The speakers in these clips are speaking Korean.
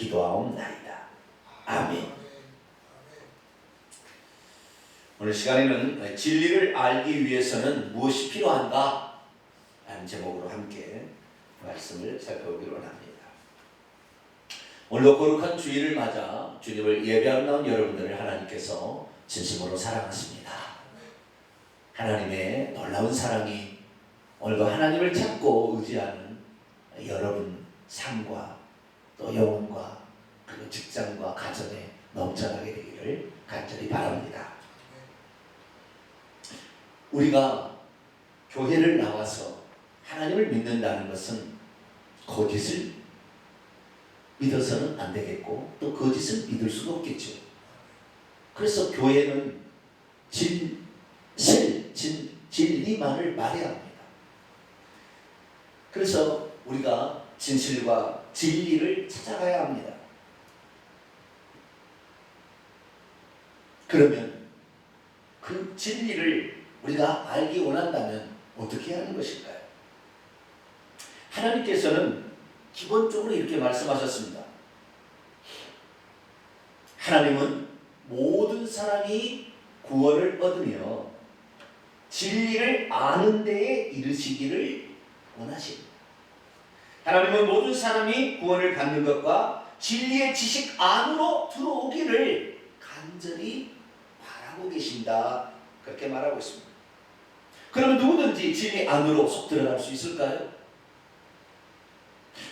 기도하옵나이다. 아멘. 오늘 시간에는 진리를 알기 위해서는 무엇이 필요한가? 라는 제목으로 함께 말씀을 살펴보기로 합니다. 오늘도 거룩한 주일을 맞아 주님을 예배하러 나온 여러분들을 하나님께서 진심으로 사랑하십니다. 하나님의 놀라운 사랑이 오늘도 하나님을 찾고 의지하는 여러분 삶과 또 영혼과 그리고 직장과 가정에 넘쳐나게 되기를 간절히 바랍니다. 우리가 교회를 나와서 하나님을 믿는다는 것은 거짓을 믿어서는 안 되겠고 또 거짓을 믿을 수가 없겠죠. 그래서 교회는 진리만을 말해야 합니다. 그래서 우리가 진실과 진리를 찾아가야 합니다. 그러면 그 진리를 우리가 알기 원한다면 어떻게 하는 것일까요? 하나님께서는 기본적으로 이렇게 말씀하셨습니다. 하나님은 모든 사람이 구원을 얻으며 진리를 아는 데에 이르시기를 원하십니다. 하나님은 모든 사람이 구원을 받는 것과 진리의 지식 안으로 들어오기를 간절히 바라고 계신다. 그렇게 말하고 있습니다. 그러면 누구든지 진리 안으로 속 들어갈 수 있을까요?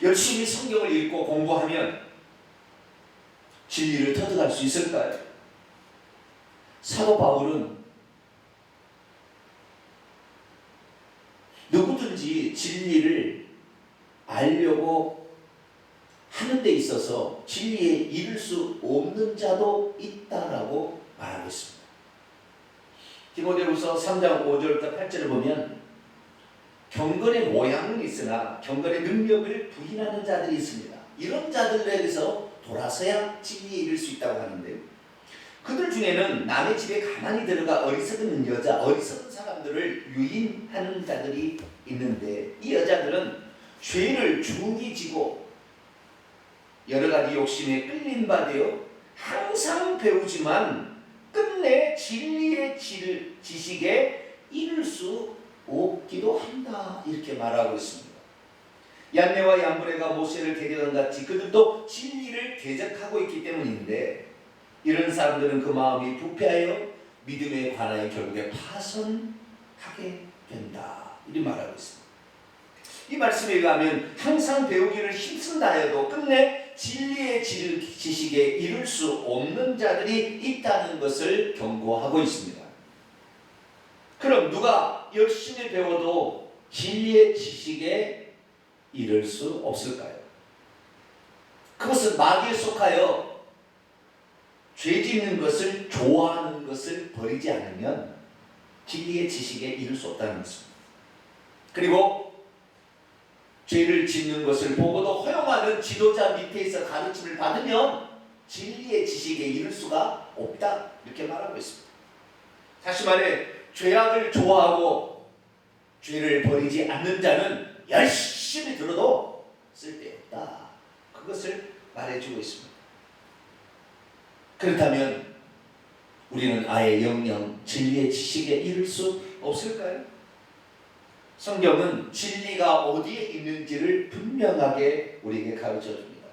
열심히 성경을 읽고 공부하면 진리를 터득할 수 있을까요? 사도 바울은 누구든지 진리를 알려고 하는 데 있어서 진리에 이를 수 없는 자도 있다라고 말하고 있습니다. 디모데후서 3장 5절부터 8절을 보면 경건의 모양은 있으나 경건의 능력을 부인하는 자들이 있습니다. 이런 자들에게서 돌아서야 진리에 이를 수 있다고 하는데, 그들 중에는 남의 집에 가만히 들어가 어리석은 여자, 어리석은 사람들을 유인하는 자들이 있는데, 이 여자들은 죄를 중히 지고 여러 가지 욕심에 끌린 바 되어 항상 배우지만 끝내 진리의 지식에 이를 수 없기도 한다. 이렇게 말하고 있습니다. 얀네와 얀브레가 모세를 대적한 같이 그들도 진리를 대적하고 있기 때문인데, 이런 사람들은 그 마음이 부패하여 믿음에 관하여 결국에 파선하게 된다. 이렇게 말하고 있습니다. 이 말씀에 의하면 항상 배우기를 힘쓴다 해도 끝내 진리의 지식에 이를 수 없는 자들이 있다는 것을 경고하고 있습니다. 그럼 누가 열심히 배워도 진리의 지식에 이를 수 없을까요? 그것은 마귀에 속하여 죄 짓는 것을 좋아하는 것을 버리지 않으면 진리의 지식에 이를 수 없다는 것입니다. 그리고 죄를 짓는 것을 보고도 허용하는 지도자 밑에서 가르침을 받으면 진리의 지식에 이를 수가 없다. 이렇게 말하고 있습니다. 다시 말해 죄악을 좋아하고 죄를 버리지 않는 자는 열심히 들어도 쓸데없다. 그것을 말해주고 있습니다. 그렇다면 우리는 아예 영영 진리의 지식에 이를 수 없을까요? 성경은 진리가 어디에 있는지를 분명하게 우리에게 가르쳐 줍니다.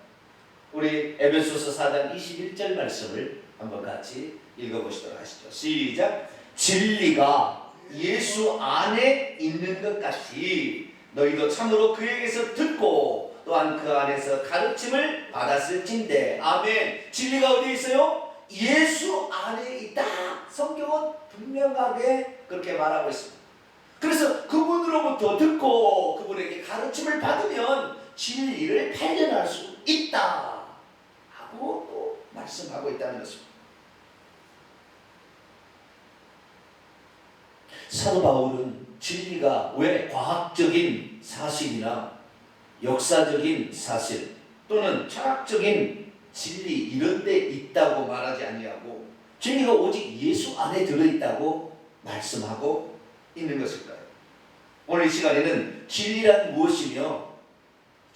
우리 에베소서 4장 21절 말씀을 한번 같이 읽어보시도록 하시죠. 시작. 진리가 예수 안에 있는 것 같이 너희도 참으로 그에게서 듣고 또한 그 안에서 가르침을 받았을진데. 아멘. 진리가 어디에 있어요? 예수 안에 있다. 성경은 분명하게 그렇게 말하고 있습니다. 그래서 그분으로부터 듣고 그분에게 가르침을 받으면 진리를 발견할 수 있다 하고 또 말씀하고 있다는 것입니다. 사도 바울은 진리가 왜 과학적인 사실이나 역사적인 사실 또는 철학적인 진리 이런 데 있다고 말하지 아니하고 진리가 오직 예수 안에 들어있다고 말씀하고 있는 것일까요? 오늘 이 시간에는 진리란 무엇이며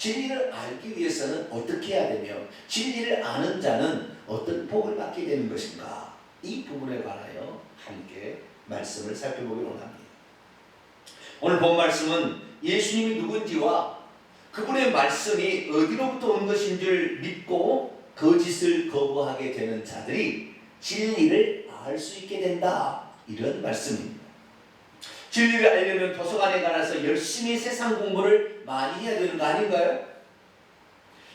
진리를 알기 위해서는 어떻게 해야 되며 진리를 아는 자는 어떤 복을 받게 되는 것인가, 이 부분에 관하여 함께 말씀을 살펴보기로 합니다. 오늘 본 말씀은 예수님이 누군지와 그분의 말씀이 어디로부터 온 것인 줄 믿고 거짓을 거부하게 되는 자들이 진리를 알 수 있게 된다, 이런 말씀입니다. 진리를 알려면 도서관에 가서 열심히 세상 공부를 많이 해야 되는 거 아닌가요?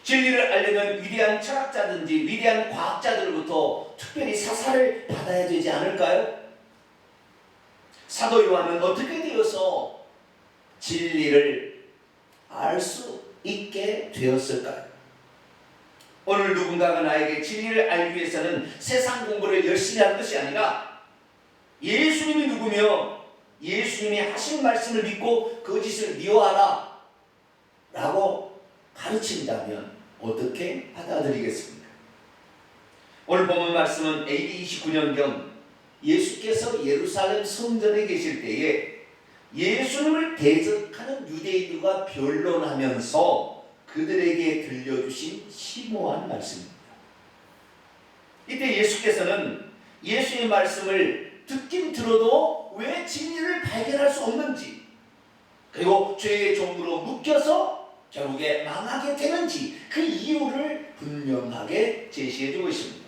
진리를 알려면 위대한 철학자든지 위대한 과학자들로부터 특별히 사사를 받아야 되지 않을까요? 사도 요한은 어떻게 되어서 진리를 알 수 있게 되었을까요? 오늘 누군가가 나에게 진리를 알기 위해서는 세상 공부를 열심히 할 것이 아니라 예수님이 누구며 예수님이 하신 말씀을 믿고 거짓을 미워하라 라고 가르친다면 어떻게 받아들이겠습니까? 오늘 본문 말씀은 AD 29년경 예수께서 예루살렘 성전에 계실 때에 예수님을 대적하는 유대인들과 변론하면서 그들에게 들려주신 심오한 말씀입니다. 이때 예수께서는 예수의 말씀을 듣긴 들어도 왜 진리를 발견할 수 없는지, 그리고 죄의 종으로 묶여서 결국에 망하게 되는지 그 이유를 분명하게 제시해주고 있습니다.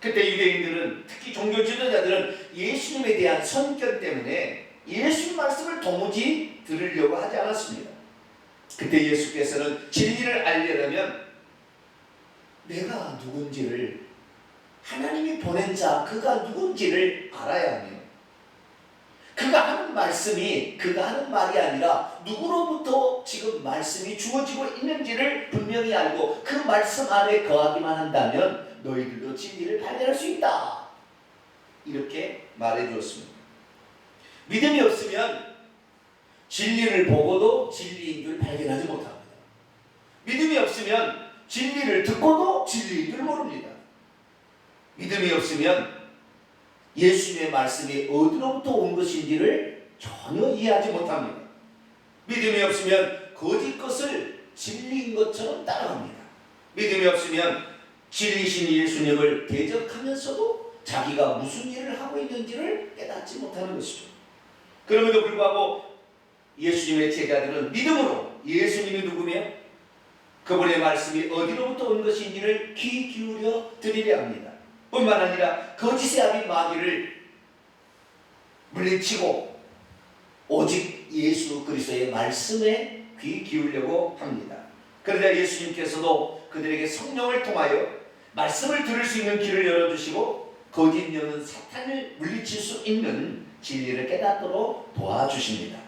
그때 유대인들은, 특히 종교 지도자들은 예수님에 대한 선견 때문에 예수의 말씀을 도무지 들으려고 하지 않았습니다. 그때 예수께서는 진리를 알려면 내가 누군지를, 하나님이 보낸 자 그가 누군지를 알아야 하며, 그가 하는 말씀이 그가 하는 말이 아니라 누구로부터 지금 말씀이 주어지고 있는지를 분명히 알고 그 말씀 안에 거하기만 한다면 너희들도 진리를 발견할 수 있다, 이렇게 말해 주었습니다. 믿음이 없으면 진리를 보고도 진리인 줄 발견하지 못합니다. 믿음이 없으면 진리를 듣고도 진리인 줄 모릅니다. 믿음이 없으면 예수님의 말씀이 어디로부터 온 것인지를 전혀 이해하지 못합니다. 믿음이 없으면 거짓 것을 진리인 것처럼 따라갑니다. 믿음이 없으면 진리신 예수님을 대적하면서도 자기가 무슨 일을 하고 있는지를 깨닫지 못하는 것이죠. 그럼에도 불구하고 예수님의 제자들은 믿음으로 예수님이 누구며 그분의 말씀이 어디로부터 온 것인지를 귀 기울여 들으려 합니다. 뿐만 아니라 거짓의 아비 마귀를 물리치고 오직 예수 그리스도의 말씀에 귀 기울려고 합니다. 그러자 예수님께서도 그들에게 성령을 통하여 말씀을 들을 수 있는 길을 열어주시고 거짓 영은 사탄을 물리칠 수 있는 진리를 깨닫도록 도와주십니다.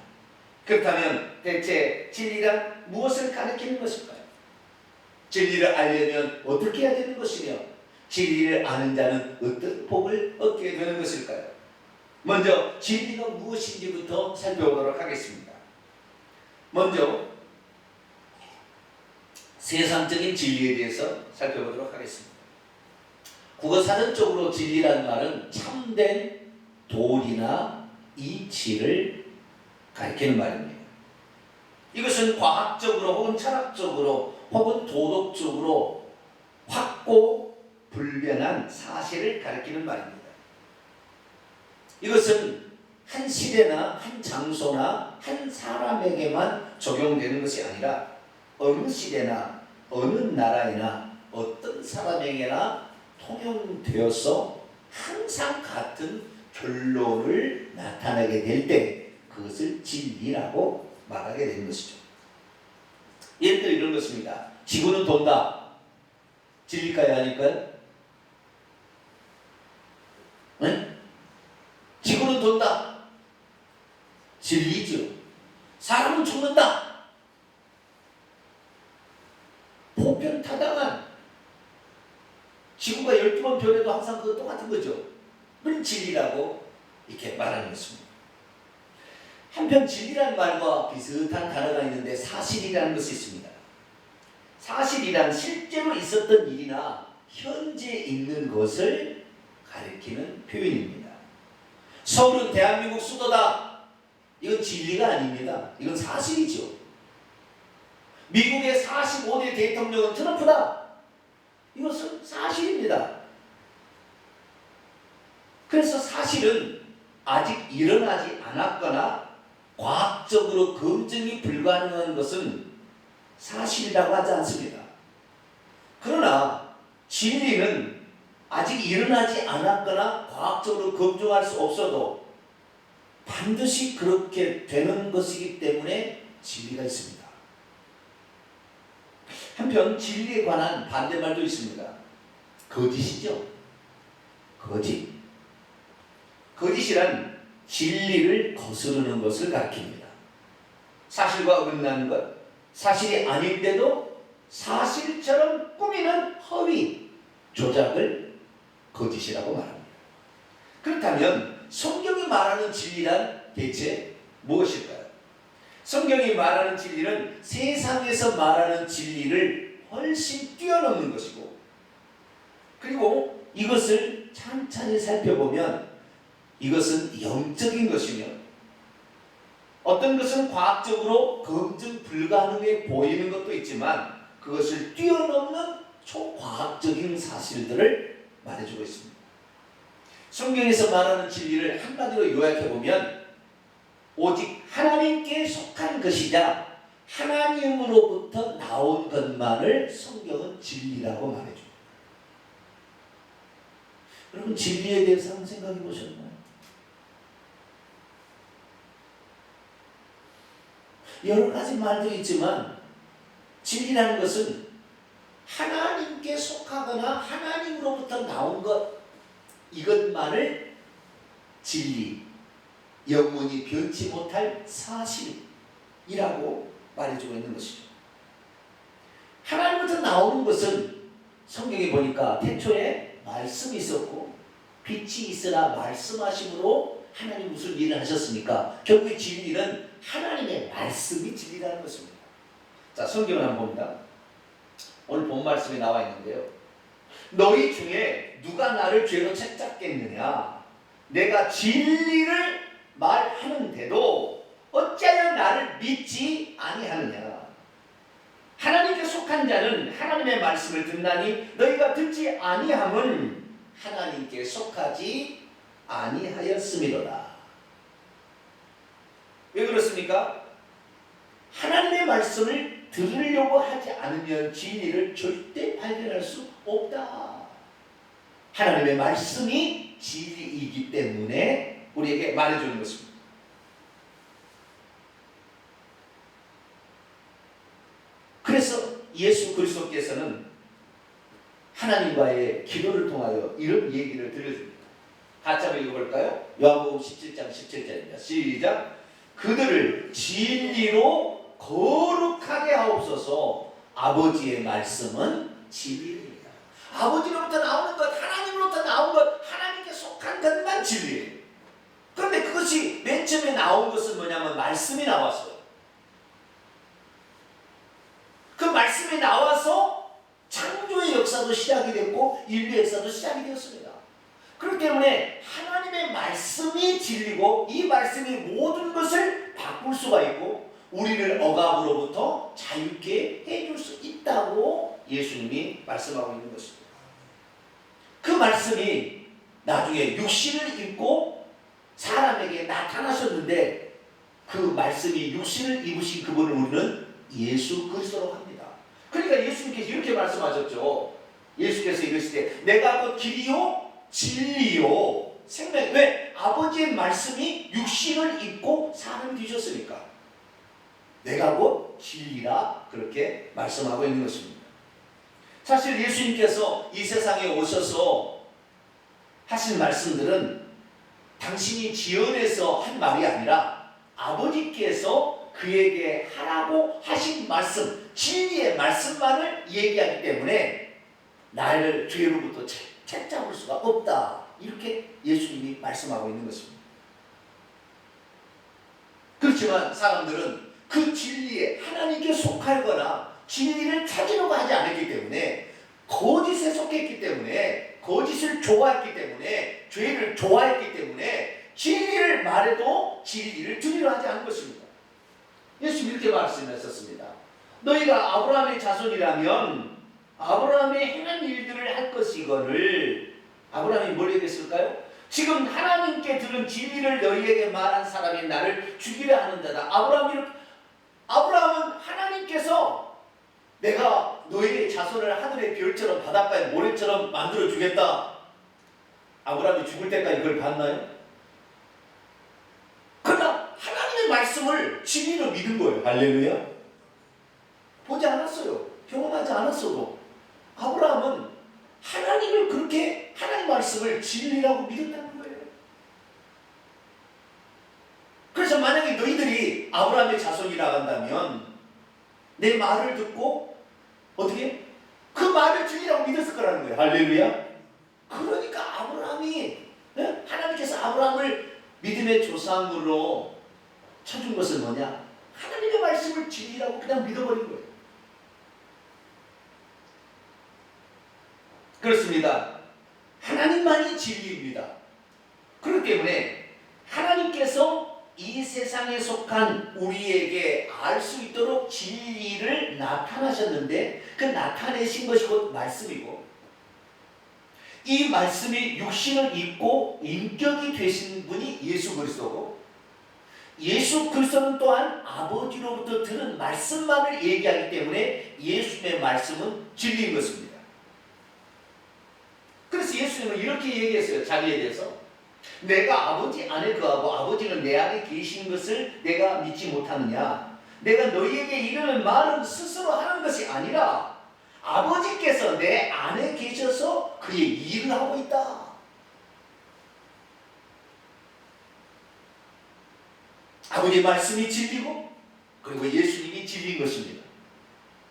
그렇다면 대체 진리란 무엇을 가리키는 것일까요? 진리를 알려면 어떻게 해야 되는 것이며 진리를 아는 자는 어떤 복을 얻게 되는 것일까요? 먼저 진리가 무엇인지부터 살펴보도록 하겠습니다. 먼저 세상적인 진리에 대해서 살펴보도록 하겠습니다. 국어사전적으로 진리라는 말은 참된 도리나 이치를 가리키는 말입니다. 이것은 과학적으로 혹은 철학적으로 혹은 도덕적으로 확고 불변한 사실을 가리키는 말입니다. 이것은 한 시대나 한 장소나 한 사람에게만 적용되는 것이 아니라 어느 시대나 어느 나라에나 어떤 사람에게나 통용되어서 항상 같은 결론을 나타내게 될 때 그것을 진리라고 말하게 되는 것이죠. 예를 들어 이런 것입니다. 지구는 돈다. 진리일까요? 아닐까요? 네? 지구는 돈다. 진리죠. 사람은 죽는다. 보편타당한, 지구가 12번 변해도 항상 그거 똑같은 거죠. 그건 진리라고 이렇게 말하는 것입니다. 한편 진리라는 말과 비슷한 단어가 있는데 사실이라는 것이 있습니다. 사실이란 실제로 있었던 일이나 현재 있는 것을 가리키는 표현입니다. 서울은 대한민국 수도다. 이건 진리가 아닙니다. 이건 사실이죠. 미국의 45대 대통령은 트럼프다. 이것은 사실입니다. 그래서 사실은 아직 일어나지 않았거나 과학적으로 검증이 불가능한 것은 사실이라고 하지 않습니다. 그러나 진리는 아직 일어나지 않았거나 과학적으로 검증할 수 없어도 반드시 그렇게 되는 것이기 때문에 진리가 있습니다. 한편 진리에 관한 반대말도 있습니다. 거짓이죠. 거짓. 거짓이란 진리를 거스르는 것을 가리킵니다. 사실과 어긋나는 것, 사실이 아닌데도 사실처럼 꾸미는 허위, 조작을 거짓이라고 말합니다. 그렇다면 성경이 말하는 진리란 대체 무엇일까요? 성경이 말하는 진리는 세상에서 말하는 진리를 훨씬 뛰어넘는 것이고, 그리고 이것을 찬찬히 살펴보면 이것은 영적인 것이며, 어떤 것은 과학적으로 검증 불가능해 보이는 것도 있지만 그것을 뛰어넘는 초과학적인 사실들을 말해주고 있습니다. 성경에서 말하는 진리를 한마디로 요약해보면 오직 하나님께 속한 것이자 하나님으로부터 나온 것만을 성경은 진리라고 말해줍니다. 여러분, 진리에 대해서 한번 생각해 보셨나요? 여러 가지 말도 있지만 진리라는 것은 하나님께 속하거나 하나님으로부터 나온 것, 이것만을 진리, 영원히 변치 못할 사실이라고 말해주고 있는 것이죠. 하나님부터 나오는 것은 성경에 보니까 태초에 말씀이 있었고 빛이 있으라 말씀하심으로 하나님 무슨 일을 하셨습니까? 결국 진리는 하나님의 말씀이 진리라는 것입니다. 자, 성경을 한번 봅니다. 오늘 본 말씀에 나와 있는데요. 너희 중에 누가 나를 죄로 책잡겠느냐? 내가 진리를 말하는데도 어찌하여 나를 믿지 아니하느냐? 하나님께 속한 자는 하나님의 말씀을 듣나니 너희가 듣지 아니함은 하나님께 속하지 아니하였음이로다. 왜 그렇습니까? 하나님의 말씀을 들으려고 하지 않으면 진리를 절대 발견할 수 없다. 하나님의 말씀이 진리이기 때문에 우리에게 말해주는 것입니다. 그래서 예수 그리스도께서는 하나님과의 기도를 통하여 이런 얘기를 들려줍니다. 같이 한번 읽어볼까요? 요한복음 17장 17절입니다. 시작. 그들을 진리로 거룩하게 하옵소서. 아버지의 말씀은 진리입니다. 아버지로부터 나오는 것, 하나님으로부터 나온 것, 하나님께 속한 것만 진리예요. 그런데 그것이 맨 처음에 나온 것은 뭐냐면 말씀이 나왔어요. 그 말씀이 나와서 창조의 역사도 시작이 됐고 인류의 역사도 시작이 되었습니다. 그렇기 때문에 하나님의 말씀이 진리고 이 말씀이 모든 것을 바꿀 수가 있고 우리를 억압으로부터 자유케 해줄 수 있다고 예수님이 말씀하고 있는 것입니다. 그 말씀이 나중에 육신을 입고 사람에게 나타나셨는데 그 말씀이 육신을 입으신 그분을 우리는 예수 그리스도라고 합니다. 그러니까 예수님께서 이렇게 말씀하셨죠. 예수께서 이르시되 내가 곧 길이요 진리요 생명. 왜? 아버지의 말씀이 육신을 입고 사람이 되셨으니까. 내가 곧 진리라 그렇게 말씀하고 있는 것입니다. 사실 예수님께서 이 세상에 오셔서 하신 말씀들은 당신이 지어내서 한 말이 아니라 아버지께서 그에게 하라고 하신 말씀, 진리의 말씀만을 얘기하기 때문에 나를 죄로부터 책잡을 수가 없다. 이렇게 예수님이 말씀하고 있는 것입니다. 그렇지만 사람들은 그 진리에 하나님께 속하거나 진리를 찾으려고 하지 않았기 때문에 거짓에 속했기 때문에 거짓을 좋아했기 때문에 죄를 좋아했기 때문에 진리를 말해도 진리를 들으려 하지 않은 것입니다. 예수님이 이렇게 말씀하셨습니다. 너희가 아브라함의 자손이라면 아브라함의 행한 일들을 할 것이거늘. 아브라함이 뭘 얘기했을까요? 지금 하나님께 들은 진리를 너희에게 말한 사람이 나를 죽이려 하는 자다. 아브라함은 하나님께서 내가 너희의 자손을 하늘의 별처럼 바닷가의 모래처럼 만들어 주겠다. 아브라함이 죽을 때까지 그걸 봤나요? 그러나 하나님의 말씀을 진리로 믿은 거예요. 할렐루야. 보지 않았어요. 경험하지 않았어도 아브라함은 하나님을 그렇게 하나님 말씀을 진리라고 믿었다는 거예요. 그래서 만약에 너희들이 아브라함의 자손이라 한다면 내 말을 듣고 어떻게? 그 말을 진리라고 믿었을 거라는 거예요. 할렐루야. 그러니까 아브라함이 하나님께서 아브라함을 믿음의 조상으로 쳐준 것은 뭐냐? 하나님의 말씀을 진리라고 그냥 믿어버린 거예요. 그렇습니다. 하나님만이 진리입니다. 그렇기 때문에 하나님께서 이 세상에 속한 우리에게 알 수 있도록 진리를 나타나셨는데 그 나타내신 것이 곧 말씀이고 이 말씀이 육신을 입고 인격이 되신 분이 예수 그리스도고 예수 그리스도는 또한 아버지로부터 들은 말씀만을 얘기하기 때문에 예수님의 말씀은 진리인 것입니다. 그래서 예수님은 이렇게 얘기했어요. 자기에 대해서 내가 아버지 안에 거하고 아버지는 내 안에 계신 것을 내가 믿지 못하느냐. 내가 너희에게 이르는 말은 스스로 하는 것이 아니라 아버지께서 내 안에 계셔서 그의 일을 하고 있다. 아버지의 말씀이 진리고 그리고 예수님이 진리인 것입니다.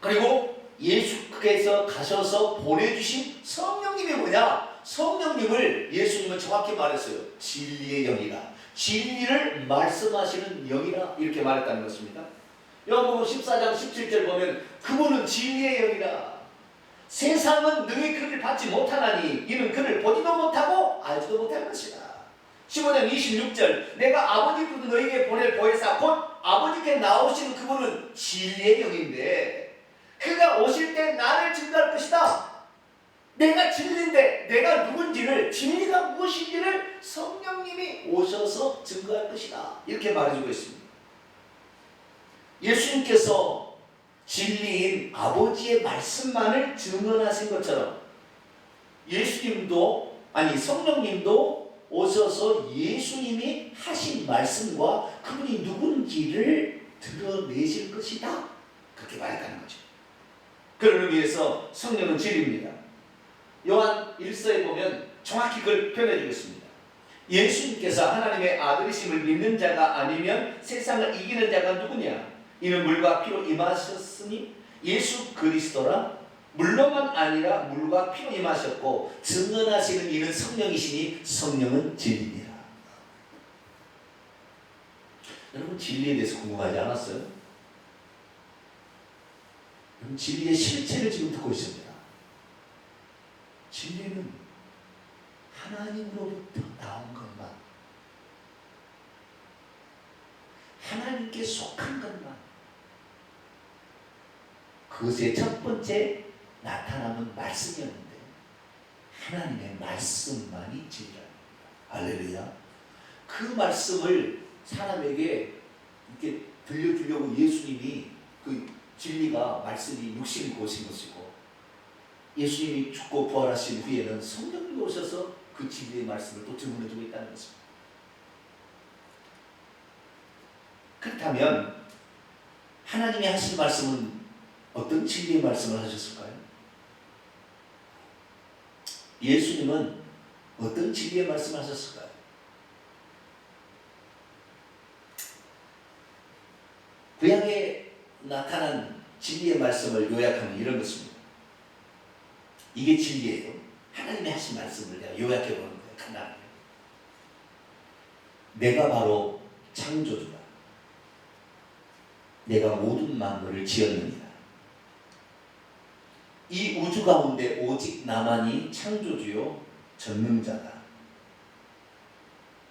그리고 예수께서 가셔서 보내주신 성령님이 뭐냐? 성령님을 예수님은 정확히 말했어요. 진리의 영이라. 진리를 말씀하시는 영이라 이렇게 말했다는 것입니다. 요한복음 14장 17절 보면 그분은 진리의 영이라. 세상은 너희 그를 받지 못하나니 이는 그를 보지도 못하고 알지도 못할 것이다. 15장 26절 내가 아버지께로 너희에게 보낼 보혜사 곧 아버지께 나오시는 그분은 진리의 영인데 그가 오실 때 나를 증거할 것이다. 내가 진리인데 내가 누군지를 진리가 무엇인지를 성령님이 오셔서 증거할 것이다. 이렇게 말해주고 있습니다. 예수님께서 진리인 아버지의 말씀만을 증언하신 것처럼 성령님도 오셔서 예수님이 하신 말씀과 그분이 누군지를 드러내실 것이다. 그렇게 말했다는 거죠. 그를 위해서 성령은 진리입니다. 요한 1서에 보면 정확히 그걸 표현해 주겠습니다. 예수님께서 하나님의 아들이심을 믿는 자가 아니면 세상을 이기는 자가 누구냐? 이는 물과 피로 임하셨으니 예수 그리스도라. 물로만 아니라 물과 피로 임하셨고 증언하시는 이는 성령이시니 성령은 진리니라. 여러분 진리에 대해서 궁금하지 않았어요? 여러분 진리의 실체를 지금 듣고 있습니다. 진리는 하나님으로부터 나온 것만, 하나님께 속한 것만, 그것의 첫 번째 나타남은 말씀이었는데 하나님의 말씀만이 진리랍니다. 할렐루야. 그 말씀을 사람에게 이렇게 들려주려고 예수님이 그 진리가 말씀이 육신이 오신 것이고 예수님이 죽고 부활하신 후에는 성령이 오셔서 그 진리의 말씀을 또 증언해주고 있다는 것입니다. 그렇다면 하나님이 하신 말씀은 어떤 진리의 말씀을 하셨을까요? 예수님은 어떤 진리의 말씀을 하셨을까요? 구약에 나타난 진리의 말씀을 요약하면 이런 것입니다. 이게 진리예요. 하나님이 하신 말씀을 내가 요약해 보는 거예요. 간단하게. 내가 바로 창조주다. 내가 모든 만물을 지었느니라. 이 우주 가운데 오직 나만이 창조주요 전능자다.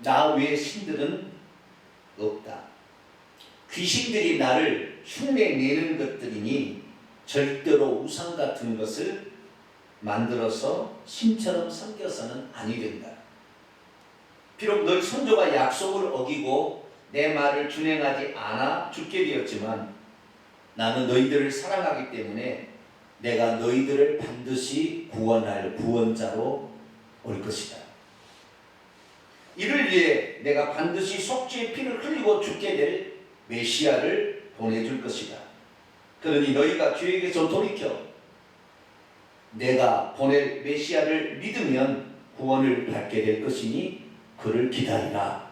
나 외에 신들은 없다. 귀신들이 나를 흉내내는 것들이니 절대로 우상 같은 것을 만들어서 신처럼 섬겨서는 아니 된다. 비록 널 선조가 약속을 어기고 내 말을 준행하지 않아 죽게 되었지만 나는 너희들을 사랑하기 때문에 내가 너희들을 반드시 구원할 구원자로 올 것이다. 이를 위해 내가 반드시 속죄의 피를 흘리고 죽게 될 메시아를 보내줄 것이다. 그러니 너희가 주에게서 돌이켜 내가 보낼 메시아를 믿으면 구원을 받게 될 것이니 그를 기다리라.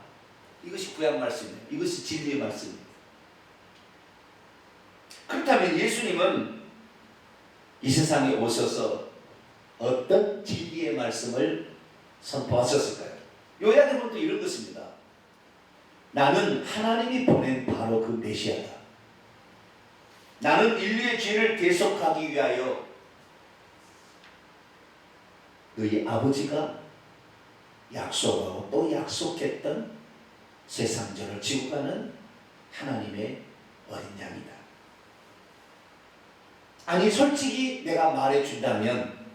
이것이 구약 말씀이에요. 이것이 진리의 말씀입니다. 그렇다면 예수님은 이 세상에 오셔서 어떤 진리의 말씀을 선포하셨을까요? 요약해보면 또 이런 것입니다. 나는 하나님이 보낸 바로 그 메시아다. 나는 인류의 죄를 대속하기 위하여 너희 아버지가 약속하고 또 약속했던 세상전을 지고 가는 하나님의 어린 양이다. 아니 솔직히 내가 말해준다면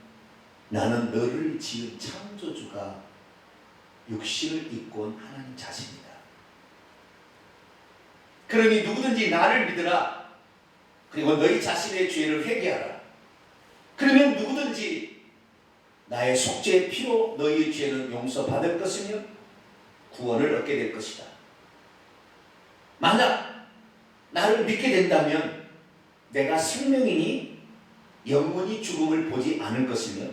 나는 너를 지은 창조주가 육신을 입고 온 하나님 자신이다. 그러니 누구든지 나를 믿으라. 그리고 너희 자신의 죄를 회개하라. 그러면 누구든지 나의 속죄의 피로 너희의 죄는 용서받을 것이며 구원을 얻게 될 것이다. 만약 나를 믿게 된다면 내가 생명이니 영원히 죽음을 보지 않을 것이며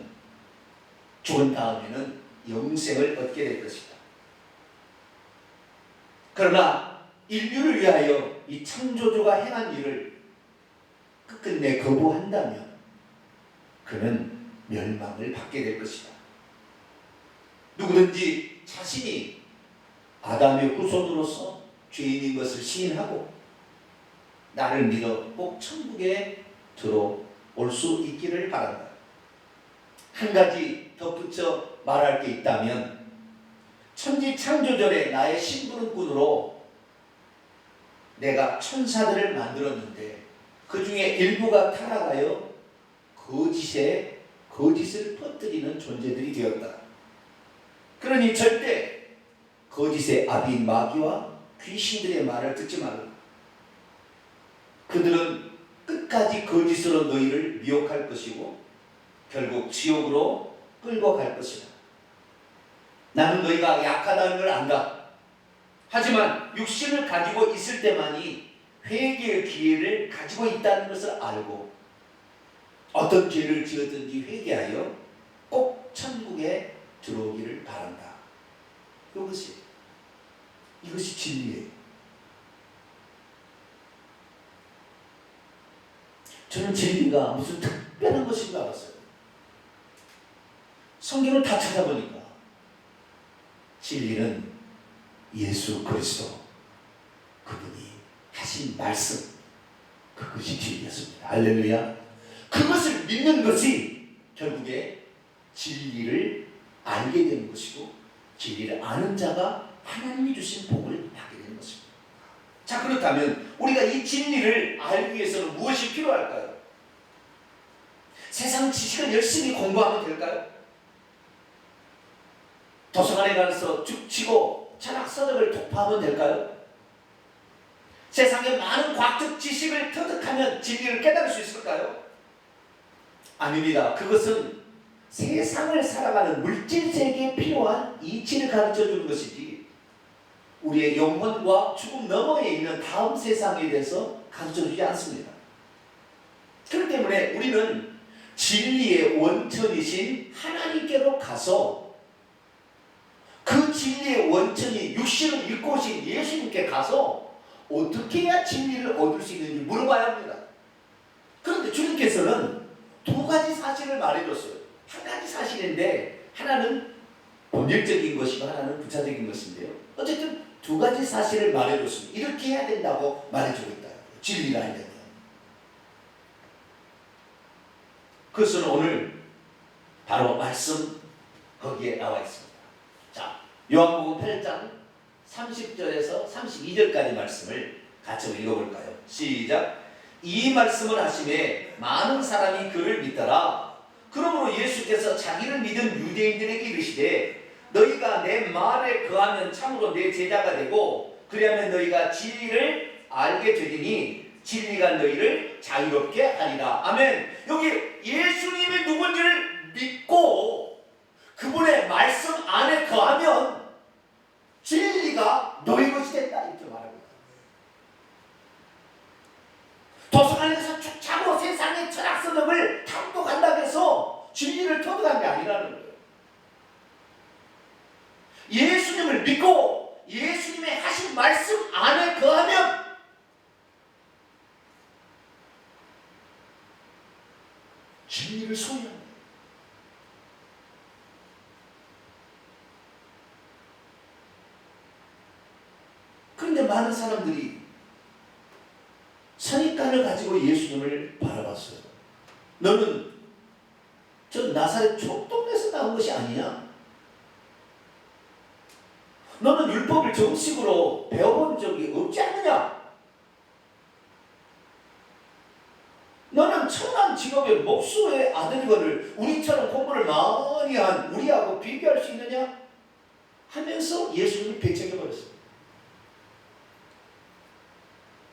죽은 다음에는 영생을 얻게 될 것이다. 그러나 인류를 위하여 이 창조주가 행한 일을 끝끝내 거부한다면 그는 멸망을 받게 될 것이다. 누구든지 자신이 아담의 후손으로서 죄인인 것을 시인하고 나를 믿어 꼭 천국에 들어올 수 있기를 바란다. 한 가지 덧붙여 말할 게 있다면 천지 창조전에 나의 심부름꾼으로 내가 천사들을 만들었는데 그 중에 일부가 타락하여 거짓을 퍼뜨리는 존재들이 되었다. 그러니 절대 거짓의 아비인 마귀와 귀신들의 말을 듣지 말라. 그들은 끝까지 거짓으로 너희를 미혹할 것이고 결국 지옥으로 끌고 갈 것이다. 나는 너희가 약하다는 걸 안다. 하지만 육신을 가지고 있을 때만이 회개의 기회를 가지고 있다는 것을 알고 어떤 죄를 지었든지 회개하여 꼭 천국에 들어오기를 바란다. 이것이 진리예요. 저는 진리가 무슨 특별한 것인 줄 알았어요. 성경을 다 찾아보니까 진리는 예수 그리스도 그분이 하신 말씀, 그것이 진리였습니다. 할렐루야. 그것을 믿는 것이 결국에 진리를 알게 되는 것이고 진리를 아는 자가 하나님이 주신 복을 받게 되는 것입니다. 자, 그렇다면 우리가 이 진리를 알기 위해서는 무엇이 필요할까요? 세상 지식을 열심히 공부하면 될까요? 도서관에 가서 죽치고 철학서적을 독파하면 될까요? 세상의 많은 과학적 지식을 터득하면 진리를 깨달을 수 있을까요? 아닙니다. 그것은 세상을 살아가는 물질 세계에 필요한 이치를 가르쳐 주는 것이지 우리의 영혼과 죽음 너머에 있는 다음 세상에 대해서 가르쳐 주지 않습니다. 그렇기 때문에 우리는 진리의 원천이신 하나님께로 가서 그 진리의 원천이 육신을 입고 오신 예수님께 가서 어떻게 해야 진리를 얻을 수 있는지 물어봐야 합니다. 그런데 주님께서는 두 가지 사실을 말해줬어요. 한 가지 사실인데 하나는 본질적인 것이고 하나는 부차적인 것인데요. 어쨌든 두 가지 사실을 말해줬습니다. 이렇게 해야 된다고 말해주고 있다. 진리를 알려면. 그것은 오늘 바로 말씀 거기에 나와 있습니다. 자, 요한복음 8장 30절에서 32절까지 말씀을 같이 읽어볼까요? 시작. 이 말씀을 하시매 많은 사람이 그를 믿더라. 그러므로 예수께서 자기를 믿은 유대인들에게 이르시되 너희가 내 말에 거하면 참으로 내 제자가 되고 그리하면 너희가 진리를 알게 되리니 진리가 너희를 자유롭게 하리라. 아멘. 여기 예수님이 누군지를 믿고 그분의 말씀 안에 거하면 진리가 너희 것이 된다 이렇게 말합니다. 도서관에서 쭉 자고 세상의 철학서적을 탐독한다고 해서 진리를 터득한 게 아니라는 거예요. 예수님을 믿고 예수님의 하신 말씀 안에 거하면 진리를 소유합니다. 그런데 많은 사람들이 선입관을 가지고 예수님을 바라봤어요. 너는 저 나사렛 족동에서 나온 것이 아니냐? 너는 율법을 정식으로 배워본 적이 없지 않느냐? 너는 천한 직업의 목수의 아들이거늘 우리처럼 공부를 많이 한 우리하고 비교할 수 있느냐? 하면서 예수님을 배척해버렸습니다.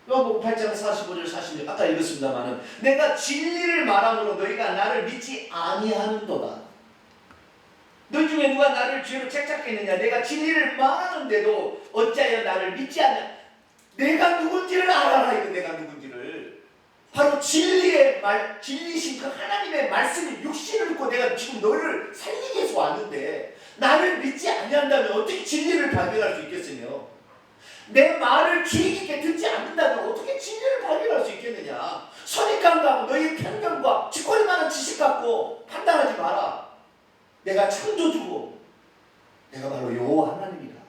요한복음 8장 45절 46 아까 읽었습니다마는 내가 진리를 말함으로 너희가 나를 믿지 아니하는도다. 너희 중에 누가 나를 죄로 책잡겠느냐? 내가 진리를 말하는데도 어찌하여 나를 믿지 않냐? 내가 누군지를 알아라. 이거 내가 누군지를. 바로 진리의 말, 진리신 그 하나님의 말씀이 육신을 입고 내가 지금 너를 살리기 위해서 왔는데 나를 믿지 아니한다면 어떻게 진리를 발견할 수 있겠으며 내 말을 주의 깊게 듣지 않는다면 어떻게 진리를 발견할 수 있겠느냐? 선입관과 너희 편견과 쥐꼬리 많은 지식 갖고 판단하지 마라. 내가 창조주고 내가 바로 여호와 하나님이다.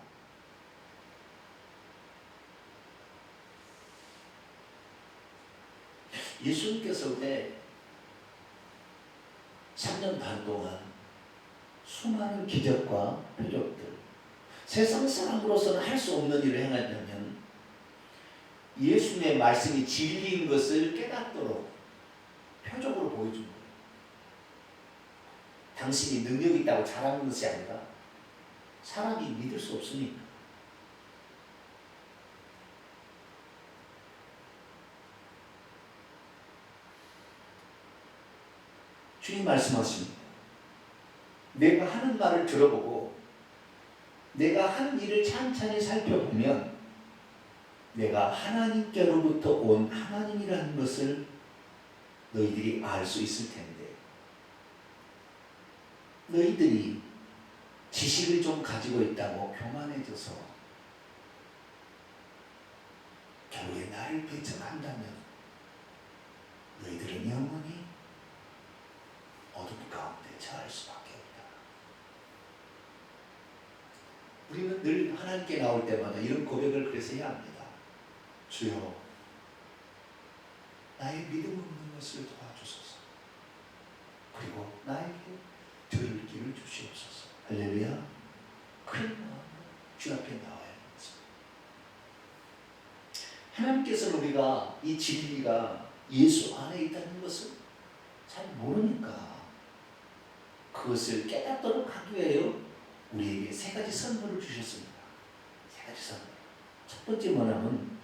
예수님께서 그때 3년 반 동안 수많은 기적과 표적들 세상 사람으로서는 할 수 없는 일을 행하려면 예수님의 말씀이 진리인 것을 깨닫도록 표적으로 보여준 거예요. 당신이 능력이 있다고 자랑하는 것이 아니라 사람이 믿을 수 없으니까. 주님 말씀하십니다. 내가 하는 말을 들어보고 내가 하는 일을 찬찬히 살펴보면 내가 하나님께로부터 온 하나님이라는 것을 너희들이 알 수 있을 텐데 너희들이 지식을 좀 가지고 있다고 교만해져서 결국에 나를 배척한다면 너희들은 영원히 어둠 가운데 처할 수밖에 없다. 우리는 늘 하나님께 나올 때마다 이런 고백을 그래서 해야 합니다. 주여, 나의 믿음 없는 것을 도와주소서. 그리고 나에게 들을 길을 주시옵소서. 할렐루야. 큰 마음으로 주 앞에 나와야 합니다. 하나님께서는 우리가 이 진리가 예수 안에 있다는 것을 잘 모르니까 그것을 깨닫도록 하기 위하여 우리에게 세 가지 선물을 주셨습니다. 세 가지 선물. 첫 번째 뭐냐면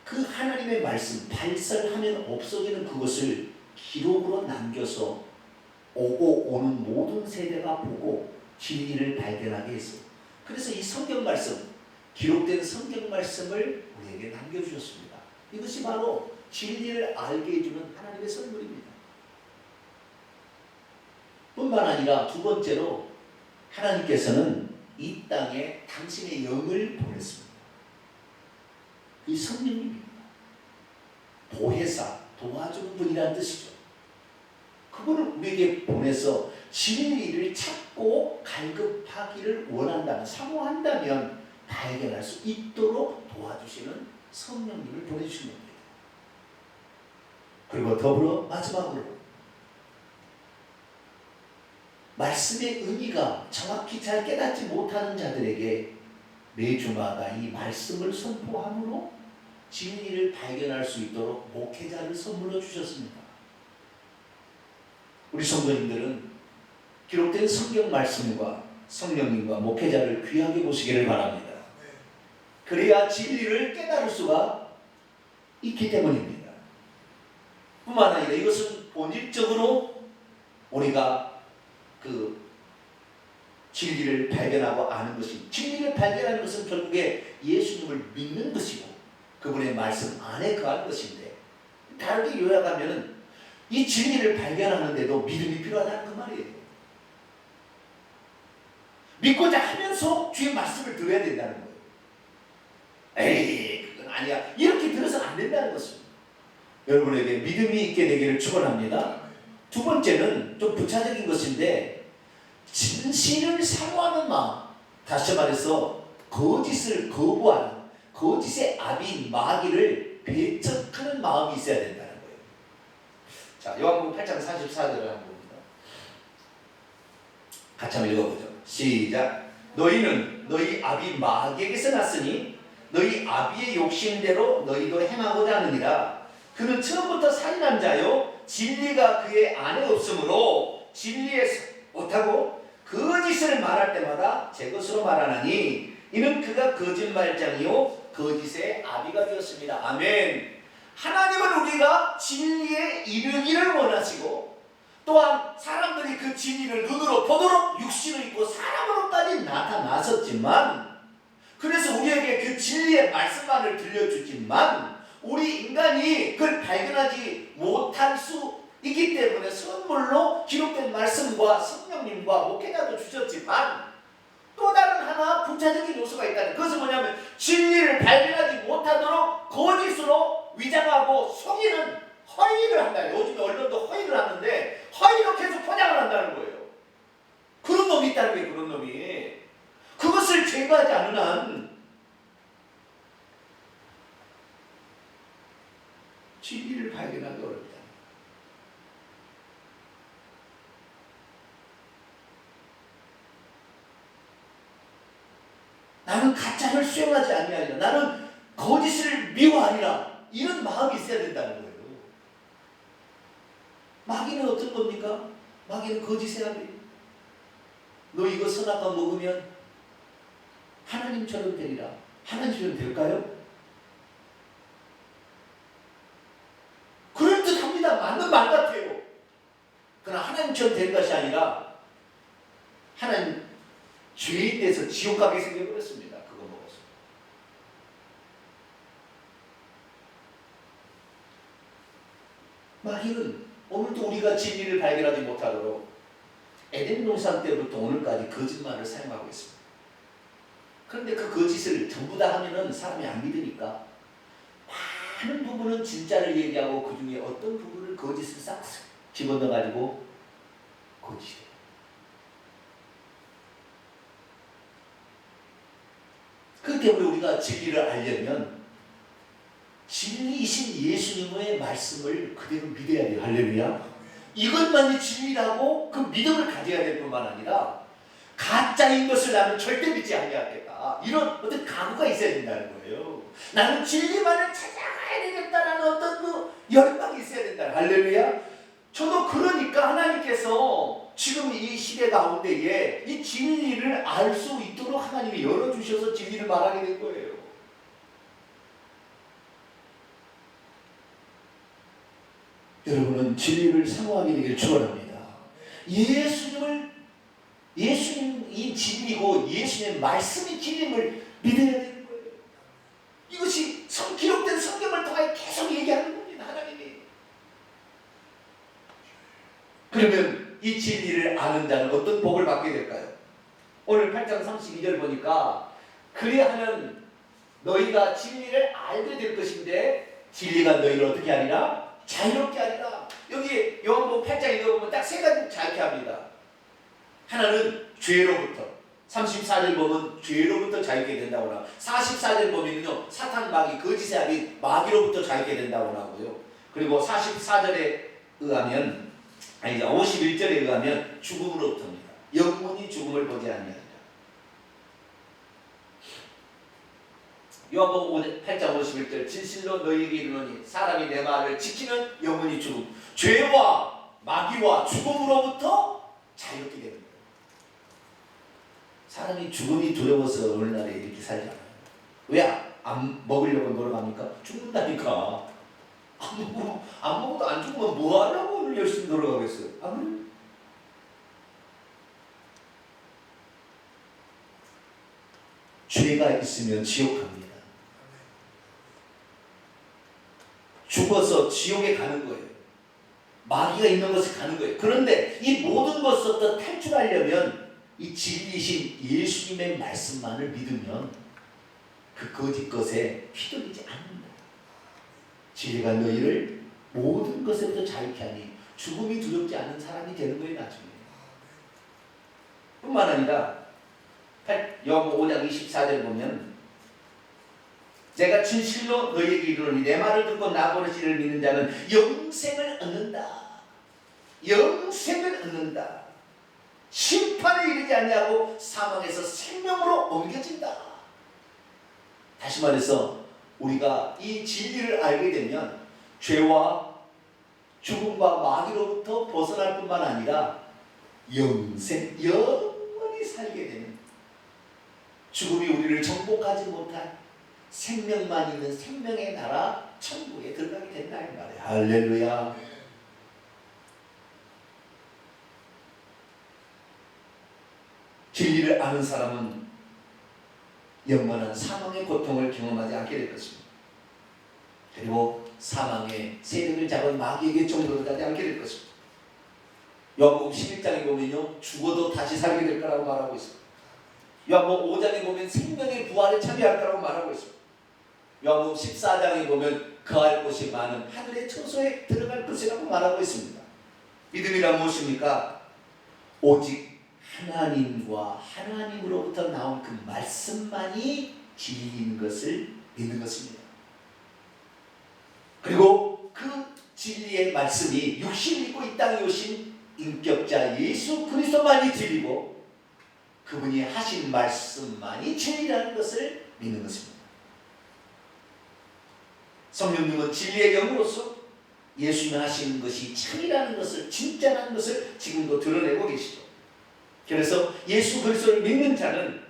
그 하나님의 말씀 발설하면 없어지는 그것을 기록으로 남겨서 오고 오는 모든 세대가 보고 진리를 발견하게 했어요. 그래서 이 성경 말씀, 기록된 성경 말씀을 우리에게 남겨주셨습니다. 이것이 바로 진리를 알게 해주는 하나님의 선물입니다. 뿐만 아니라 두 번째로 하나님께서는 이 땅에 당신의 영을 보냈습니다. 이 성령님입니다. 보혜사, 도와주는 분이라는 뜻이죠. 그분을 우리에게 보내서 진리를 찾고 갈급하기를 원한다면, 사모한다면 발견할 수 있도록 도와주시는 성령님을 보내주신 겁니다. 그리고 더불어 마지막으로 말씀의 의미가 정확히 잘 깨닫지 못하는 자들에게 매주마다 이 말씀을 선포함으로 진리를 발견할 수 있도록 목회자를 선물로 주셨습니다. 우리 성도님들은 기록된 성경 말씀과 성령님과 목회자를 귀하게 보시기를 바랍니다. 그래야 진리를 깨달을 수가 있기 때문입니다. 뿐만 아니라 이것은 본질적으로 우리가 그 진리를 발견하고 아는 것이, 진리를 발견하는 것은 결국에 예수님을 믿는 것이고 그분의 말씀 안에 거하는 것인데, 다르게 요약하면 이 진리를 발견하는데도 믿음이 필요하다는 그 말이에요. 믿고자 하면서 주의 말씀을 들어야 된다는 거예요. 에이, 그건 아니야, 이렇게 들어서 안 된다는 것입니다. 여러분에게 믿음이 있게 되기를 축원합니다. 두 번째는 좀 부차적인 것인데, 진실을 사모하는 마음, 다시 말해서 거짓을 거부하는, 거짓의 아비인 마귀를 배척하는 마음이 있어야 된다는 거예요. 자, 요한복음 8장 44절을 한번 봅니다. 같이 한번 읽어보죠. 시작. 너희는 너희 아비 마귀에게서 났으니 너희 아비의 욕심대로 너희도 행하고자 하느니라. 그는 처음부터 살인한 자요, 진리가 그의 안에 없으므로 진리에 못하고 거짓을 말할 때마다 제 것으로 말하나니 이는 그가 거짓말장이요 거짓의 아비가 되었습니다. 아멘. 하나님은 우리가 진리에 이르기를 원하시고, 또한 사람들이 그 진리를 눈으로 보도록 육신을 입고 사람으로까지 나타나셨지만, 그래서 우리에게 그 진리의 말씀만을 들려주지만 우리 인간이 그걸 발견하지 못할 수 있기 때문에 선물로 기록된 말씀과 성령님과 목회자도 주셨지만, 또 다른 하나 부차적인 요소가 있다는, 그것은 뭐냐면 진리를 발견하지 못하도록 거짓으로 위장하고 속이는 허위를 한다. 요즘 언론도 허위를 하는데 허위로 계속 포장을 한다는 거예요. 그런 놈이 있다는 거예요. 그런 놈이. 그것을 제거하지 않는 한 진리를 발견하기 어렵다. 나는 가짜를 수용하지 아니하리라. 나는 거짓을 미워하리라. 이런 마음이 있어야 된다는 거예요. 마귀는 어떤 겁니까? 마귀는 거짓의 아비. 너 이거 선악과 먹으면 하나님처럼 되리라. 하나님처럼 될까요? 그럴듯합니다. 맞는 말 같아요. 그러나 하나님처럼 된 것이 아니라 하나님 죄인 돼서 지옥 가게 생겨버렸습니다. 그거 먹어서. 마귀는 오늘도 우리가 진리를 발견하지 못하도록 에덴 동산 때부터 오늘까지 거짓말을 사용하고 있습니다. 그런데 그 거짓을 전부 다 하면은 사람이 안 믿으니까 많은 부분은 진짜를 얘기하고 그 중에 어떤 부분을 거짓을 싹 집어넣어가지고 거짓이에요. 그렇기 때문에 우리가 진리를 알려면 진리이신 예수님의 말씀을 그대로 믿어야 돼요. 할렐루야. 이것만이 진리라고 그 믿음을 가져야 될 뿐만 아니라 가짜인 것을 나는 절대 믿지 않겠다, 이런 어떤 각오가 있어야 된다는 거예요. 나는 진리만을 찾아가야 되겠다라는 어떤 그 열망이 있어야 된다. 할렐루야. 저도 그러니까 하나님께서 지금 이 시대 가운데에 이 진리를 알 수 있도록 하나님이 열어주셔서 진리를 말하게 된 거예요. 여러분은 진리를 사모하게 되길 축원합니다. 예수님이 진리고 예수님의 말씀이 진리임을 믿어야 되는 거예요. 이것이 기록된 성경을 통해 계속 얘기하는 겁니다. 하나님이. 그러면 이 진리를 아는 자는 어떤 복을 받게 될까요? 오늘 8장 32절 보니까 그리하면 너희가 진리를 알게 될 것인데 진리가 너희를 어떻게 하리라? 자유롭게 하리라. 여기 요한복음 8장 읽어보면 딱 세 가지 자유케 합니다. 하나는 죄로부터, 34절 보면 죄로부터 자유케 된다고 나오고, 44절 보면요 사탄 마귀 거짓의 아비 마귀로부터 자유케 된다고 나오고요. 그리고 44절에 의하면 51절에 의하면 죽음으로부터입니다. 영원히 죽음을 보지 아니하리라. 요한복음 8장 51절 진실로 너희에게 이르노니 사람이 내 말을 지키면 영원히 죽음 죄와 마귀와 죽음으로부터 자유롭게 되는 거예요. 사람이 죽음이 두려워서 오늘날에 이렇게 살잖아요. 왜 안 먹으려고 노력합니까? 죽는다니까. 안 먹어도 안 죽으면 뭐 하려고 오늘 열심히 노력하겠어요? 안 그래요? 죄가 있으면 지옥 갑니다. 죽어서 지옥에 가는 거예요. 마귀가 있는 곳에 가는 거예요. 그런데 이 모든 것부터 탈출하려면 이 진리신 예수님의 말씀만을 믿으면 그 거짓 것에 휘둘리지 않는다. 진리가 너희를 모든 것에부터 자유케 하니 죽음이 두렵지 않은 사람이 되는 거예요. 나중에. 뿐만 아니라 요한복음 5장 24절 보면 내가 진실로 너희에게 이르노니 내 말을 듣고 나 버릇이를 믿는 자는 영생을 얻는다. 영생을 얻는다. 심판에 이르지 아니하고 사망에서 생명으로 옮겨진다. 다시 말해서 우리가 이 진리를 알게 되면 죄와 죽음과 마귀로부터 벗어날 뿐만 아니라 영생, 영원히 살게 되는, 죽음이 우리를 정복하지 못한 생명만 있는 생명의 나라 천국에 들어가게 된다 이 말이에요. 할렐루야. 진리를 아는 사람은 영원한 사망의 고통을 경험하지 않게 될 것입니다. 그리고 사망의 세력을 잡은 마귀에게 종로하지 않게 될 것입니다. 요한복음 11장에 보면요, 죽어도 다시 살게 될 거라고 말하고 있습니다. 요한복음 5장에 보면 생명의 부활에 참여할 거라고 말하고 있습니다. 요한복음 14장에 보면 거할 곳이 많은 하늘의 처소에 들어갈 것이라고 말하고 있습니다. 믿음이란 무엇입니까? 오직 하나님과 하나님으로부터 나온 그 말씀만이 진리인 것을 믿는 것입니다. 그리고 그 진리의 말씀이 육신을 입고 이 땅에 오신 인격자 예수 그리스도만이 진리고 그분이 하신 말씀만이 진리라는 것을 믿는 것입니다. 성령님은 진리의 영으로서 예수님이 하신 것이 참이라는 것을, 진짜라는 것을 지금도 드러내고 계시죠. 그래서 예수 그리스도를 믿는 자는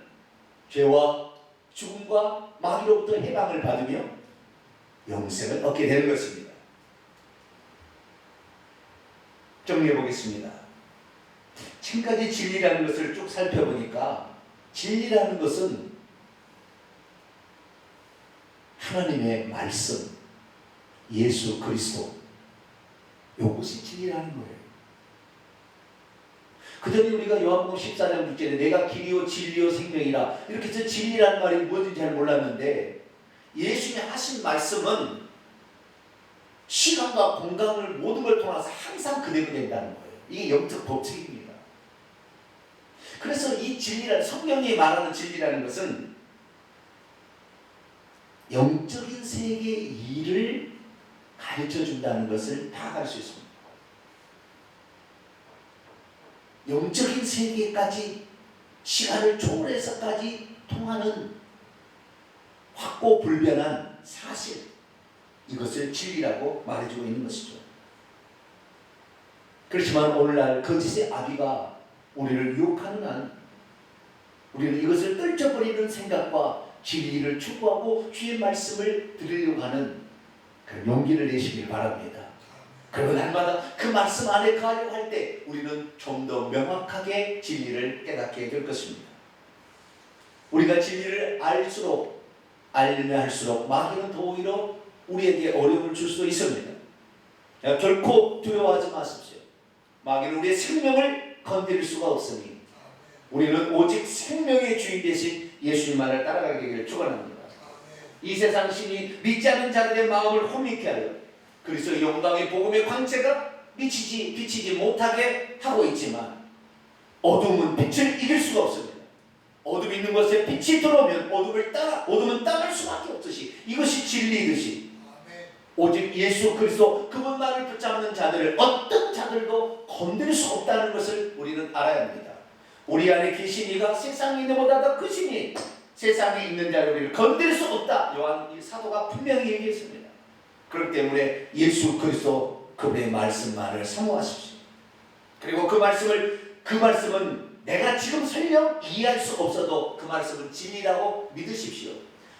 죄와 죽음과 마귀로부터 해방을 받으며 영생을 얻게 되는 것입니다. 정리해 보겠습니다. 지금까지 진리라는 것을 쭉 살펴보니까 진리라는 것은 하나님의 말씀, 예수 그리스도, 이것이 진리라는 거예요. 그 전에 우리가 요한복음 14장 6절에 내가 길이요 진리요 생명이라 이렇게 해서 진리라는 말이 무엇인지 잘 몰랐는데 예수님이 하신 말씀은 시간과 공간을 모든 걸 통해서 항상 그대로 된다는 거예요. 이게 영적 법칙입니다. 그래서 이 진리라는, 성경이 말하는 진리라는 것은 영적인 세계의 일을 가르쳐 준다는 것을 파악할 수 있습니다. 영적인 세계까지 시간을 초월해서까지 통하는 확고불변한 사실, 이것을 진리라고 말해주고 있는 것이죠. 그렇지만 오늘날 거짓의 아비가 우리를 유혹하는 한 우리는 이것을 떨쳐버리는 생각과 진리를 추구하고 주의 말씀을 들으려고 하는 그런 용기를 내시길 바랍니다. 그리고 날마다 그 말씀 안에 거하려고 할 때 우리는 좀 더 명확하게 진리를 깨닫게 될 것입니다. 우리가 진리를 알수록, 알면 할수록 마귀는 더 오히려 우리에게 어려움을 줄 수도 있습니다. 결코 두려워하지 마십시오. 마귀는 우리의 생명을 건드릴 수가 없으니 우리는 오직 생명의 주인 되신 예수님만을 따라가게 되기를 축원합니다. 이 세상 신이 믿지 않는 자들의 마음을 혼미케 하여 그리스도의 영광의 복음의 광채가 비치지 못하게 하고 있지만 어둠은 빛을 이길 수가 없습니다. 어둠이 있는 곳에 빛이 들어오면 어둠은 따를 수밖에 없듯이 이것이 진리이듯이 오직 예수 그리스도 그분만을 붙잡는 자들을 어떤 자들도 건드릴 수 없다는 것을 우리는 알아야 합니다. 우리 안에 계신 이가 세상에 있는 것보다 더 크시니 세상에 있는 자 우리를 건들 수 없다. 요한 이 사도가 분명히 얘기했습니다. 그렇기 때문에 예수 그리스도 그분의 말씀만을 사모하십시오. 그리고 그 말씀은 내가 지금 설령 이해할 수 없어도 그 말씀은 진리라고 믿으십시오.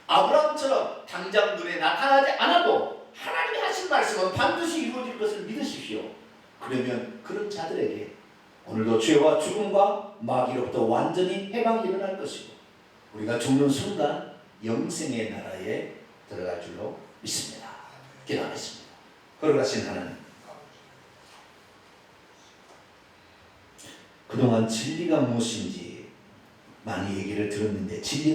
아브라함처럼 당장 눈에 나타나지 않아도 하나님이 하신 말씀은 반드시 이루어질 것을 믿으십시오. 그러면 그런 자들에게 오늘도 죄와 죽음과 마귀로부터 완전히 해방이 일어날 것이고 우리가 죽는 순간 영생의 나라에 들어갈 줄로 믿습니다. 기도하겠습니다. 거룩하신 하나님, 그동안 진리가 무엇인지 많이 얘기를 들었는데 진리